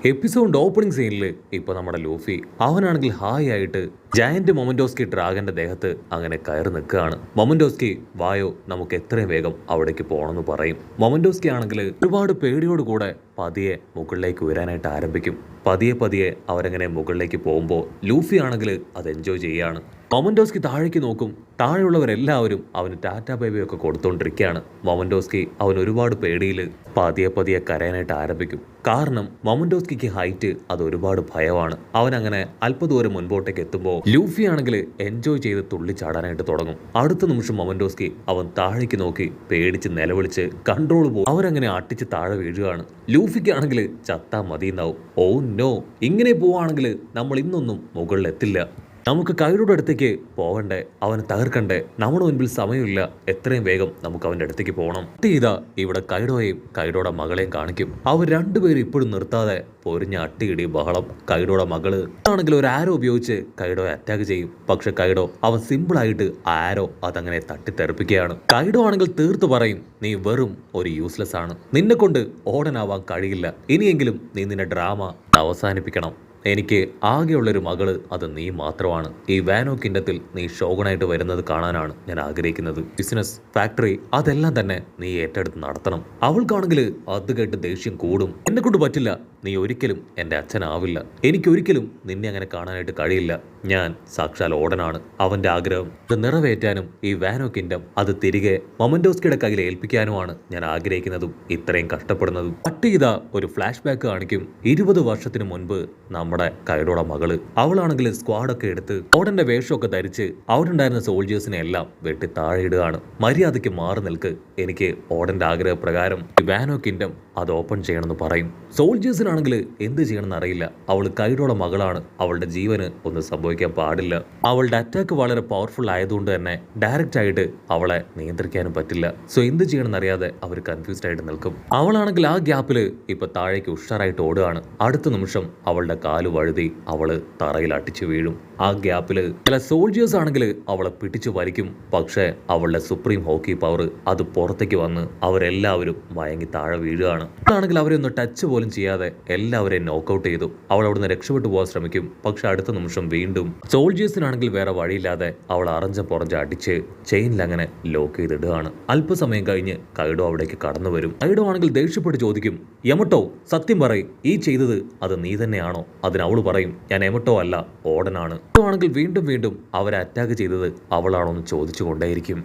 Episode opening സീനിൽ ഇപ്പോൾ നമ്മുടെ ലൂഫി അവനാണെങ്കിൽ ഹായ് ആയിട്ട് ജയന്റ് മൊമന്റോസ്കി ഡ്രാഗന്റെ ദേഹത്ത് അങ്ങനെ കയറി നിൽക്കുകയാണ്. മൊമന്റോസ്കി വായോ നമുക്ക് എത്രയും വേഗം അവിടേക്ക് പോകണമെന്ന് പറയും. മൊമന്റോസ്കി ആണെങ്കിൽ ഒരുപാട് പേടിയോട് കൂടെ പതിയെ മുകളിലേക്ക് ഉയരാനായിട്ട് ആരംഭിക്കും. പതിയെ പതിയെ അവരങ്ങനെ മുകളിലേക്ക് പോകുമ്പോൾ ലൂഫി ആണെങ്കിൽ അത് എൻജോയ് ചെയ്യുകയാണ്. മൊമന്റോസ്കി താഴേക്ക് നോക്കും. താഴെയുള്ളവരെല്ലാവരും അവന് ടാറ്റ ബൈബിയൊക്കെ കൊടുത്തുകൊണ്ടിരിക്കുകയാണ്. മൊമന്റോസ്കി അവൻ ഒരുപാട് പേടിയിൽ പതിയെ പതിയെ കരയാനായിട്ട് ആരംഭിക്കും. കാരണം മൊമന്റോസ്കിക്ക് ഹൈറ്റ് അത് ഒരുപാട് ഭയമാണ്. അവനങ്ങനെ അല്പദൂരം മുൻപോട്ടേക്ക് എത്തുമ്പോൾ ലൂഫി ആണെങ്കിൽ എൻജോയ് ചെയ്ത് തുള്ളിച്ചാടാനായിട്ട് തുടങ്ങും. അടുത്ത നിമിഷം മൊമന്റോസ്കി അവൻ താഴേക്ക് നോക്കി പേടിച്ച് നിലവിളിച്ച് കൺട്രോൾ പോകും. അവരങ്ങനെ അട്ടിച്ച് താഴെ വീഴുകയാണ്. ലൂഫിക്കാണെങ്കിൽ ചത്താ മതിയെന്നാവും. ഓ നോ, ഇങ്ങനെ പോവാണെങ്കിൽ നമ്മൾ ഇന്നൊന്നും മുകളിലെത്തില്ല. നമുക്ക് കൈഡോയുടെ അടുത്തേക്ക് പോകണ്ടേ, അവനെ തകർക്കണ്ടേ. നമ്മുടെ മുൻപിൽ സമയമില്ല, എത്രയും വേഗം നമുക്ക് അവൻ്റെ അടുത്തേക്ക് പോകണം. ഇതാ ഇവിടെ കൈഡോയെയും കൈഡോയുടെ മകളെയും കാണിക്കും. അവർ രണ്ടുപേരും ഇപ്പോഴും നിർത്താതെ പൊരിഞ്ഞ അട്ടിയിടി ബഹളം. കൈഡോയുടെ മകള് ആണെങ്കിൽ ഒരു ആരോ ഉപയോഗിച്ച് കൈഡോയെ അറ്റാക്ക് ചെയ്യും. പക്ഷെ കൈഡോ അവൻ സിമ്പിളായിട്ട് ആരോ അതങ്ങനെ തട്ടിത്തെറിപ്പിക്കുകയാണ്. കൈഡോ ആണെങ്കിൽ തീർത്തു പറയും, നീ വെറും ഒരു യൂസ്ലെസ് ആണ്, നിന്നെ കൊണ്ട് ഓടനാവാൻ കഴിയില്ല. ഇനിയെങ്കിലും നീ നിന്റെ ഡ്രാമ അവസാനിപ്പിക്കണം. എനിക്ക് ആകെയുള്ളൊരു മകള് അത് നീ മാത്രമാണ്. ഈ വാനോ കിൻഡത്തിൽ നീ ഷോഗണായിട്ട് വരുന്നത് കാണാനാണ് ഞാൻ ആഗ്രഹിക്കുന്നത്. ബിസിനസ്, ഫാക്ടറി അതെല്ലാം തന്നെ നീ ഏറ്റെടുത്ത് നടത്തണം. അവൾക്കാണെങ്കിൽ അത് കേട്ട് ദേഷ്യം കൂടും. എന്നെ കൊണ്ട് പറ്റില്ല, നീ ഒരിക്കലും എൻ്റെ അച്ഛനാവില്ല. എനിക്കൊരിക്കലും നിന്നെ അങ്ങനെ കാണാനായിട്ട് കഴിയില്ല. ഞാൻ സാക്ഷാൽ ഓടനാണ്. അവൻ്റെ ആഗ്രഹം അത് നിറവേറ്റാനും ഈ വാനോ കിൻഡം അത് തിരികെ മൊമന്റോസ്കിയുടെ കയ്യിൽ ഏൽപ്പിക്കാനുമാണ് ഞാൻ ആഗ്രഹിക്കുന്നതും ഇത്രയും കഷ്ടപ്പെടുന്നതും. കട്ട് ചെയ്ത ഒരു ഫ്ലാഷ് ബാക്ക് കാണിക്കും. 20 വർഷത്തിന് മുൻപ് നമ്മുടെ കൈഡോയുടെ മകള് അവളാണെങ്കിൽ സ്ക്വാഡൊക്കെ എടുത്ത് ഓടന്റെ വേഷമൊക്കെ ധരിച്ച് അവിടെ ഉണ്ടായിരുന്ന സോൾജേഴ്സിനെ എല്ലാം വെട്ടി താഴെയിടുകയാണ്. മര്യാദയ്ക്ക് മാറി നിൽക്ക്, എനിക്ക് ഓടന്റെ ആഗ്രഹപ്രകാരം വാനോ കിൻഡം അത് ഓപ്പൺ ചെയ്യണമെന്ന് പറയും. സോൾജേഴ്സിനാണെങ്കിൽ എന്ത് ചെയ്യണമെന്ന് അറിയില്ല. അവൾ കൈഡോയുടെ മകളാണ്, അവളുടെ ജീവന് ഒന്നും സംഭവിക്കാൻ പാടില്ല. അവളുടെ അറ്റാക്ക് വളരെ പവർഫുൾ ആയതുകൊണ്ട് തന്നെ ഡയറക്റ്റ് ആയിട്ട് അവളെ നിയന്ത്രിക്കാനും പറ്റില്ല. സോ എന്ത് ചെയ്യണമെന്ന് അറിയാതെ അവർ കൺഫ്യൂസ്ഡ് ആയിട്ട് നിൽക്കും. അവളാണെങ്കിൽ ആ ഗ്യാപ്പില് ഇപ്പൊ താഴേക്ക് ഉഷാറായിട്ട് ഓടുകയാണ്. അടുത്ത നിമിഷം അവളുടെ കാല് വഴുതി അവള് തറയിൽ അടിച്ചു വീഴും. ആ ഗ്യാപ്പില് ചില സോൾജേഴ്സ് ആണെങ്കിൽ അവളെ പിടിച്ചു വലിക്കും. പക്ഷേ അവളുടെ സുപ്രീം ഹോക്കി പവർ അത് പുറത്തേക്ക് വന്ന് അവരെല്ലാവരും മയങ്ങി താഴെ വീഴുകയാണ്. ആണെങ്കിൽ അവരെ ഒന്ന് ടച്ച് പോലും ചെയ്യാതെ എല്ലാവരെയും നോക്കൗട്ട് ചെയ്തു. അവൾ അവിടുന്ന് രക്ഷപ്പെട്ടു പോകാൻ ശ്രമിക്കും. പക്ഷെ അടുത്ത നിമിഷം വീണ്ടും സോൾജേഴ്സിനാണെങ്കിൽ വേറെ വഴിയില്ലാതെ അവൾ അറഞ്ച പുറഞ്ച അടിച്ച് ചെയിനിൽ അങ്ങനെ ലോക്ക് ചെയ്തിടുകയാണ്. അല്പസമയം കഴിഞ്ഞ് കൈഡോ അവിടേക്ക് കടന്നു വരും. കൈഡോ ആണെങ്കിൽ ദേഷ്യപ്പെട്ട് ചോദിക്കും, യമട്ടോ സത്യം പറയും, ഈ ചെയ്തത് അത് നീ തന്നെയാണോ? അതിന് അവള് പറയും, ഞാൻ എമട്ടോ അല്ല, ഓടനാണ്. ആണെങ്കിൽ വീണ്ടും വീണ്ടും അവരെ അറ്റാക്ക് ചെയ്തത് അവളാണോ എന്ന് ചോദിച്ചു കൊണ്ടേയിരിക്കും.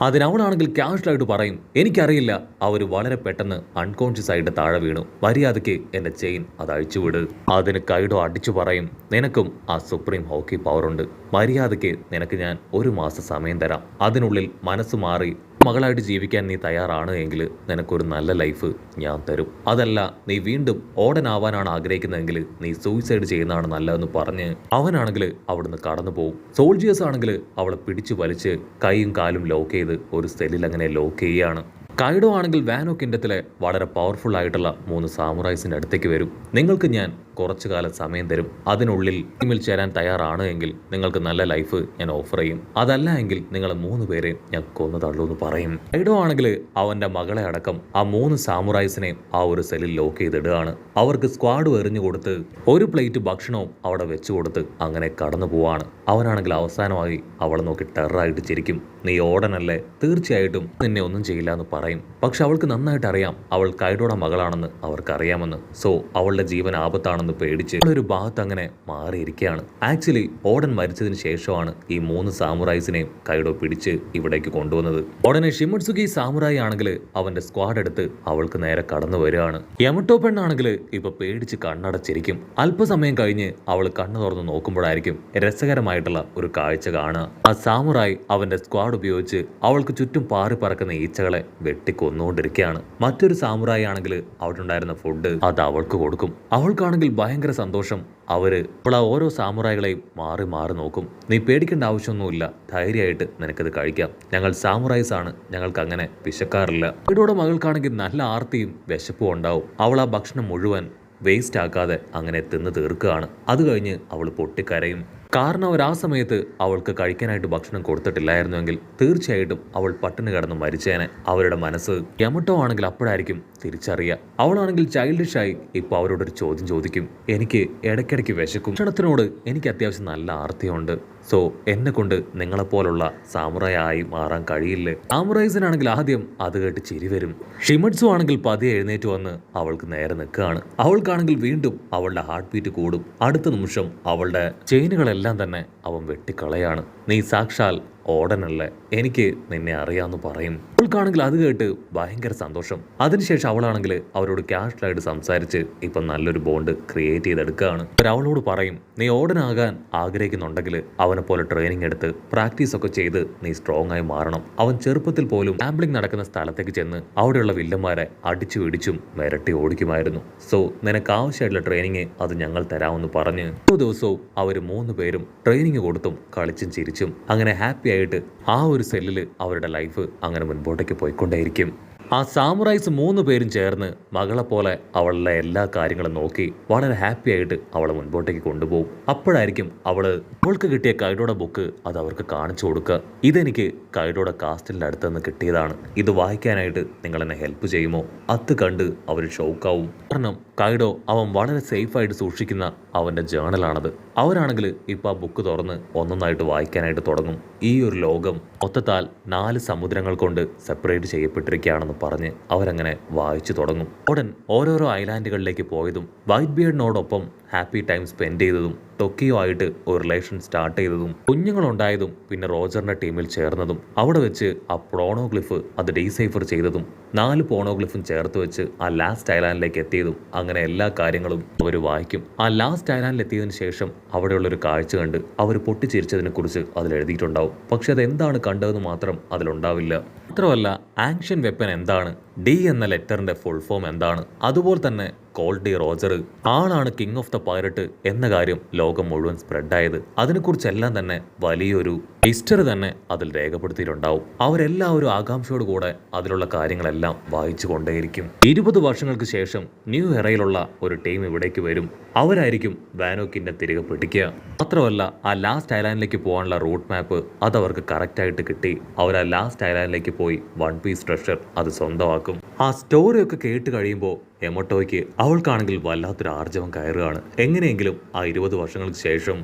അതിനവളാണെങ്കിൽ ക്യാഷ്വലായിട്ട് പറയും, എനിക്കറിയില്ല, അവർ വളരെ പെട്ടെന്ന് അൺകോൺഷ്യസ് ആയിട്ട് താഴെ വീണു. മര്യാദയ്ക്ക് എൻ്റെ ചെയിൻ അത് അഴിച്ചുവിട്. അതിന് കൈഡോ അടിച്ചു പറയും, നിനക്കും ആ സുപ്രീം ഹോക്കി പവറുണ്ട്. മര്യാദയ്ക്ക് നിനക്ക് ഞാൻ 1 മാസം സമയം തരാം. അതിനുള്ളിൽ മനസ്സ് മാറി മകളായിട്ട് ജീവിക്കാൻ നീ തയ്യാറാണ് എങ്കിൽ നിനക്കൊരു നല്ല ലൈഫ് ഞാൻ തരും. അതല്ല നീ വീണ്ടും ഓടനാവാനാണ് ആഗ്രഹിക്കുന്നതെങ്കിൽ നീ സൂയിസൈഡ് ചെയ്യുന്നതാണ് നല്ലതെന്ന് പറഞ്ഞ് അവനാണെങ്കിൽ അവിടുന്ന് കടന്നു പോകും. സോൾജേഴ്സ് ആണെങ്കിൽ അവളെ പിടിച്ചു വലിച്ച് കൈയും കാലും ലോക്ക് ചെയ്ത് ഒരു സെല്ലിൽ അങ്ങനെ ലോക്ക് ചെയ്യുകയാണ്. കൈഡോ ആണെങ്കിൽ വാനോ കിൻഡത്തിലെ വളരെ പവർഫുൾ ആയിട്ടുള്ള 3 സാമുറായ്സിന്റെ അടുത്തേക്ക് വരും. നിങ്ങൾക്ക് ഞാൻ കുറച്ചു കാലം സമയം തരും. അതിനുള്ളിൽ ടീമിൽ ചേരാൻ തയ്യാറാണ് എങ്കിൽ നിങ്ങൾക്ക് നല്ല ലൈഫ് ഞാൻ ഓഫർ ചെയ്യും. അതല്ല എങ്കിൽ നിങ്ങൾ 3 പേരെയും ഞാൻ കൊന്നു തള്ളൂ എന്ന് പറയും. കൈഡോ ആണെങ്കിൽ അവന്റെ മകളെ അടക്കം ആ 3 സാമുറായ്സിനെയും ആ ഒരു സെല്ലിൽ ലോക്ക് ചെയ്തിടുകയാണ്. അവർക്ക് സ്ക്വാഡ് എറിഞ്ഞു കൊടുത്ത് ഒരു പ്ലേറ്റ് ഭക്ഷണവും അവിടെ വെച്ചു കൊടുത്ത് അങ്ങനെ കടന്നു പോവാണ്. അവനാണെങ്കിൽ അവസാനമായി അവളെ നോക്കി ടെററായിട്ട് ചിരിക്കും. നീ ഓടനല്ലേ, തീർച്ചയായിട്ടും നിന്നെ ഒന്നും ചെയ്യില്ല എന്ന് പറയും. പക്ഷെ അവൾക്ക് നന്നായിട്ട് അറിയാം അവൾ കൈഡോയുടെ മകളാണെന്ന് അവർക്കറിയാമെന്ന്. സോ അവളുടെ ജീവൻ ആപത്താണെന്ന് പേടിച്ച് ഒരു ഭാഗത്ത് അങ്ങനെ മാറിയിരിക്കുകയാണ്. ആക്ച്വലി ഓടൻ മരിച്ചതിന് ശേഷമാണ് ഈ 3 സാമുറായ്സിനെയും കൈഡോ പിടിച്ച് ഇവിടേക്ക് കൊണ്ടുവന്നത്. ഉടനെ ഷിമട്സുകി സാമുറായി ആണെങ്കിൽ അവന്റെ സ്ക്വാഡ് എടുത്ത് അവൾക്ക് നേരെ കടന്നു വരികയാണ്. യമട്ടോ പെണ്ണാണെങ്കിൽ ഇപ്പൊ പേടിച്ച് കണ്ണടച്ചിരിക്കും. അല്പസമയം കഴിഞ്ഞ് അവൾ കണ്ണു തുറന്ന് നോക്കുമ്പോഴായിരിക്കും രസകരമായിട്ടുള്ള ഒരു കാഴ്ച കാണുക. ആ സാമുറായി അവന്റെ സ്ക്വാഡ് ഉപയോഗിച്ച് അവൾക്ക് ചുറ്റും പാറി പറക്കുന്ന ഈച്ചകളെ വെട്ടിക്കൊന്നുകൊണ്ടിരിക്കുകയാണ്. മറ്റൊരു സാമുറായി ആണെങ്കിൽ അവിടെ ഉണ്ടായിരുന്ന ഫുഡ് അത് അവൾക്ക് കൊടുക്കും. അവൾക്കാണെങ്കിൽ ഭയങ്കര സന്തോഷം. അപ്പോൾ ആ ഓരോ സാമുറായികളെയും മാറി മാറി നോക്കും. നീ പേടിക്കേണ്ട ആവശ്യമൊന്നുമില്ല, ധൈര്യമായിട്ട് നിനക്കത് കഴിക്കാം. ഞങ്ങൾ സാമുറായ്സ് ആണ്, ഞങ്ങൾക്ക് അങ്ങനെ വിശക്കാറില്ല. ഇവിടെ മകൾക്കാണെങ്കിൽ നല്ല ആർത്തിയും വിശപ്പും ഉണ്ടാവും. അവൾ ആ ഭക്ഷണം മുഴുവൻ വേസ്റ്റ് ആക്കാതെ അങ്ങനെ തിന്ന് തീർക്കുകയാണ്. അത് കഴിഞ്ഞ് അവൾ പൊട്ടിക്കരയും. കാരണം അവർ ആ സമയത്ത് അവൾക്ക് കഴിക്കാനായിട്ട് ഭക്ഷണം കൊടുത്തിട്ടില്ലായിരുന്നുവെങ്കിൽ തീർച്ചയായിട്ടും അവൾ പട്ടിണി കിടന്ന് മരിച്ചേനെ. അവരുടെ മനസ്സ് യമട്ടോ ആണെങ്കിൽ അപ്പോഴായിരിക്കും തിരിച്ചറിയുക. അവളാണെങ്കിൽ ചൈൽഡിഷായി ഇപ്പോൾ അവരോടൊരു ചോദ്യം ചോദിക്കും. എനിക്ക് ഇടയ്ക്കിടയ്ക്ക് വിശക്കും, ഭക്ഷണത്തിനോട് എനിക്ക് അത്യാവശ്യം നല്ല ആർത്തിയുണ്ട്. സോ എന്നെ കൊണ്ട് നിങ്ങളെപ്പോലുള്ള സാമുറായി മാറാൻ കഴിയില്ലേ? സാമുറൈസിനാണെങ്കിൽ ആദ്യം അത് കേട്ട് ചിരി വരും. ഷിമട്സു ആണെങ്കിൽ പതിയെ എഴുന്നേറ്റ് വന്ന് അവൾക്ക് നേരെ നിൽക്കുകയാണ്. അവൾക്കാണെങ്കിൽ വീണ്ടും അവളുടെ ഹാർട്ട് ബീറ്റ് കൂടും. അടുത്ത നിമിഷം അവളുടെ ചെയിനുകളെല്ലാം തന്നെ അവൻ വെട്ടിക്കളയാണ്. നീ സാക്ഷാൽ ഓടനല്ലേ, എനിക്ക് നിന്നെ അറിയാമെന്ന് പറയും. അവൾക്കാണെങ്കിൽ അത് കേട്ട് ഭയങ്കര സന്തോഷം. അതിനുശേഷം അവളാണെങ്കിൽ അവരോട് കാഷ്വലായിട്ട് സംസാരിച്ച് ഇപ്പം നല്ലൊരു ബോണ്ട് ക്രിയേറ്റ് ചെയ്തെടുക്കുകയാണ്. അവളോട് പറയും, നീ ഓടനാകാൻ ആഗ്രഹിക്കുന്നുണ്ടെങ്കിൽ അവനെ പോലെ ട്രെയിനിങ് എടുത്ത് പ്രാക്ടീസ് ഒക്കെ ചെയ്ത് നീ സ്ട്രോങ് ആയി മാറണം. അവൻ ചെറുപ്പത്തിൽ പോലും ഗാംബ്ലിംഗ് നടക്കുന്ന സ്ഥലത്തേക്ക് ചെന്ന് അവിടെയുള്ള വില്ലന്മാരെ അടിച്ചു ഇടിച്ചും മിരട്ടി ഓടിക്കുമായിരുന്നു. സോ നിനക്ക് ആവശ്യമായിട്ടുള്ള ട്രെയിനിങ് അത് ഞങ്ങൾ തരാമെന്ന് പറഞ്ഞ് ഓരോ ദിവസവും അവർ 3 പേരും ട്രെയിനിങ് കൊടുത്തും കളിച്ചും ചിരിച്ചും അങ്ങനെ ഹാപ്പി ആയിട്ട് ആ ഒരു സെല്ലിൽ അവരുടെ ലൈഫ് അങ്ങനെ മുൻപോട്ടേക്ക് പോയിക്കൊണ്ടേയിരിക്കും. ആ സാമുറൈസ് 3 പേരും ചേർന്ന് മകളെ പോലെ അവളുടെ എല്ലാ കാര്യങ്ങളും നോക്കി വളരെ ഹാപ്പി ആയിട്ട് അവളെ മുൻപോട്ടേക്ക് കൊണ്ടുപോകും. അപ്പോഴായിരിക്കും അവൾക്ക് കിട്ടിയ കൈഡോടെ ബുക്ക് അത് അവർക്ക് കാണിച്ചു കൊടുക്കുക. ഇതെനിക്ക് കൈഡോടെ കാസ്റ്റലിൻ്റെ അടുത്തുനിന്ന് കിട്ടിയതാണ്, ഇത് വായിക്കാനായിട്ട് നിങ്ങൾ എന്നെ ഹെൽപ്പ് ചെയ്യുമോ? അത് കണ്ട് അവർ ഷോക്കാവും. കാരണം കൈഡോ അവൻ വളരെ സേഫായിട്ട് സൂക്ഷിക്കുന്ന അവൻ്റെ ജേണലാണത്. അവരാണെങ്കിൽ ഇപ്പോൾ ആ ബുക്ക് തുറന്ന് ഒന്നൊന്നായിട്ട് വായിക്കാനായിട്ട് തുടങ്ങും. ഈ ഒരു ലോകം മൊത്തത്താൽ 4 സമുദ്രങ്ങൾ കൊണ്ട് സെപ്പറേറ്റ് ചെയ്യപ്പെട്ടിരിക്കുകയാണെന്ന് പറഞ്ഞ് അവരങ്ങനെ വായിച്ചു തുടങ്ങും. ഉടൻ ഓരോരോ ഐലാൻഡുകളിലേക്ക് പോയതും വൈറ്റ് ബിയർഡിനോടൊപ്പം ഹാപ്പി ടൈം സ്പെൻഡ് ചെയ്തതും ടൊക്കിയോ ആയിട്ട് ഒരു റിലേഷൻ സ്റ്റാർട്ട് ചെയ്തതും കുഞ്ഞുങ്ങളുണ്ടായതും പിന്നെ റോജറിന്റെ ടീമിൽ ചേർന്നതും അവിടെ വെച്ച് ആ പ്രോണോഗ്ലിഫ് അത് ഡീസൈഫർ ചെയ്തതും 4 പോണോഗ്ലിഫും ചേർത്ത് വെച്ച് ആ ലാസ്റ്റ് ഐലാൻഡിലേക്ക് എത്തിയതും അങ്ങനെ എല്ലാ കാര്യങ്ങളും അവർ വായിക്കും. ആ ലാസ്റ്റ് ഐലാൻഡിൽ എത്തിയതിനു ശേഷം അവിടെയുള്ളൊരു കാഴ്ച കണ്ട് അവർ പൊട്ടിച്ചിരിച്ചതിനെ കുറിച്ച് അതിൽ എഴുതിയിട്ടുണ്ടാവും. പക്ഷെ അതെന്താണ് കണ്ടതെന്ന് മാത്രം അതിലുണ്ടാവില്ല. മാത്രമല്ല ആൻഷ്യൻ വെപ്പൻ എന്താണ്, ഡി എന്ന ലെറ്ററിന്റെ ഫുൾ ഫോം എന്താണ്, അതുപോലെ തന്നെ കോൾഡ് ഡി റോജർ ആളാണ് കിങ് ഓഫ് ദ പൈററ്റ് എന്ന കാര്യം ലോകം മുഴുവൻ സ്പ്രെഡായത്. അതിനെക്കുറിച്ചെല്ലാം തന്നെ വലിയൊരു ഹിസ്റ്ററി തന്നെ അതിൽ രേഖപ്പെടുത്തിയിട്ടുണ്ടാവും. അവരെല്ലാവരും ആകാംക്ഷയോട് കൂടെ അതിലുള്ള കാര്യങ്ങളെല്ലാം വായിച്ചു കൊണ്ടേയിരിക്കും. 20 വർഷങ്ങൾക്ക് ശേഷം ന്യൂ എറയിലുള്ള ഒരു ടീം ഇവിടേക്ക് വരും. അവരായിരിക്കും വാനോക്കിന്റെ തിരികെ പിടിക്കുക. മാത്രമല്ല ആ ലാസ്റ്റ് ഐലാൻഡിലേക്ക് പോകാനുള്ള റൂട്ട് മാപ്പ് അത് അവർക്ക് കറക്റ്റായിട്ട് കിട്ടി. അവർ ആ ലാസ്റ്റ് ഐലാൻഡിലേക്ക് പോയി 1 പീസ് ട്രഷർ അത് സ്വന്തമാക്കും. ആ സ്റ്റോറിയൊക്കെ കേട്ട് കഴിയുമ്പോൾ എമോട്ടോയ്ക്ക് അവൾക്കാണെങ്കിൽ വല്ലാത്തൊരു ആർജവം കയറുകയാണ്. എങ്ങനെയെങ്കിലും ആ 20 വർഷങ്ങൾക്ക് ശേഷം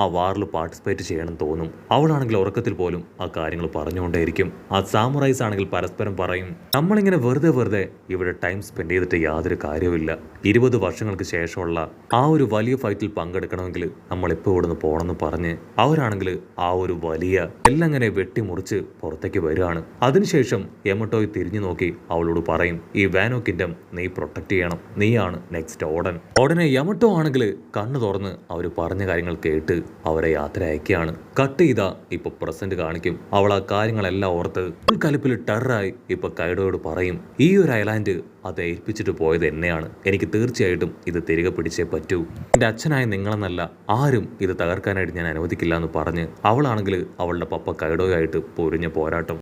ആ വാറിൽ പാർട്ടിസിപ്പേറ്റ് ചെയ്യണം തോന്നും. അവളാണെങ്കിൽ ഉറക്കത്തിൽ പോലും ആ കാര്യങ്ങൾ പറഞ്ഞുകൊണ്ടേയിരിക്കും. ആ സാമുറൈസ് ആണെങ്കിൽ പരസ്പരം പറയും, നമ്മളിങ്ങനെ വെറുതെ ഇവിടെ ടൈം സ്പെൻഡ് ചെയ്തിട്ട് യാതൊരു കാര്യവുമില്ല. 20 വർഷങ്ങൾക്ക് ശേഷമുള്ള ആ ഒരു വലിയ ഫൈറ്റിൽ പങ്കെടുക്കണമെങ്കിൽ നമ്മൾ ഇപ്പോൾ ഇവിടുന്ന് പോകണമെന്ന് പറഞ്ഞ് അവരാണെങ്കിൽ ആ ഒരു വലിയ എല്ലാം അങ്ങനെ വെട്ടിമുറിച്ച് പുറത്തേക്ക് വരികയാണ്. അതിനുശേഷം എമോട്ടോയ് തിരിഞ്ഞു നോക്കി അവളോട് പറയും, ഈ വാനോ കിങ്ഡം നീ പ്രൊട്ടക്ട് ചെയ്യണം, നീയാണ് നെക്സ്റ്റ് ഓടൻ. ഉടനെ യമട്ടോ ആണെങ്കിൽ കണ്ണു തുറന്ന് അവർ പറഞ്ഞ കാര്യങ്ങൾ കേട്ട് അവരെ യാത്ര അയക്കുകയാണ്. കട്ട് ചെയ്താ ഇപ്പൊ പ്രസന്റ് കാണിക്കും. അവൾ ആ കാര്യങ്ങളെല്ലാം ഓർത്ത് കലിപ്പിൽ ടെററായി ഇപ്പൊ കൈഡോയോട് പറയും, ഈ ഒരു ഐലാൻഡ് അത് ഏൽപ്പിച്ചിട്ട് പോയത് എന്നെയാണ്, എനിക്ക് തീർച്ചയായിട്ടും ഇത് തിരികെ പിടിച്ചേ പറ്റൂ. എൻ്റെ അച്ഛനായ നിങ്ങളെന്നല്ല ആരും ഇത് തകർക്കാനായിട്ട് ഞാൻ അനുവദിക്കില്ല എന്ന് പറഞ്ഞ് അവളാണെങ്കിൽ അവളുടെ പപ്പ കൈഡോയായിട്ട് പൊരിഞ്ഞ പോരാട്ടം.